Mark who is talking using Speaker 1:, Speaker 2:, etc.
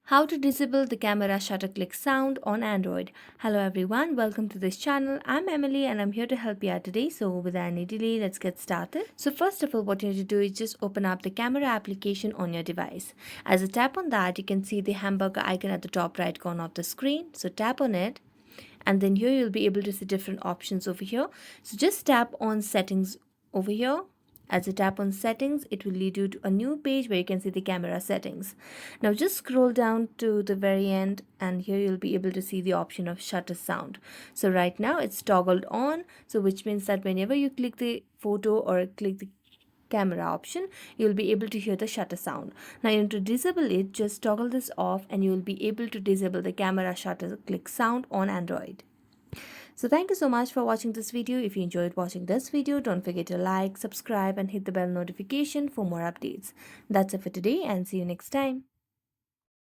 Speaker 1: How to disable the camera shutter click sound on Android. Hello everyone, welcome to this channel. I'm Emily and I'm here to help you out today. So without any delay, let's get started. So first of all, what you need to do is just open up the camera application on your device. As you tap on that, you can see the hamburger icon at the top right corner of the screen. So tap on it and then here you'll be able to see different options over here. So just tap on settings over here. As you tap on settings, it will lead you to a new page where you can see the camera settings. Now just scroll down to the very end and here you'll be able to see the option of shutter sound. So right now it's toggled on, so which means that whenever you click the photo or click the camera option, you'll be able to hear the shutter sound. Now you need to disable it, just toggle this off and you will be able to disable the camera shutter click sound on Android. So thank you so much for watching this video. If you enjoyed watching this video, don't forget to like, subscribe and hit the bell notification for more updates. That's it for today and see you next time.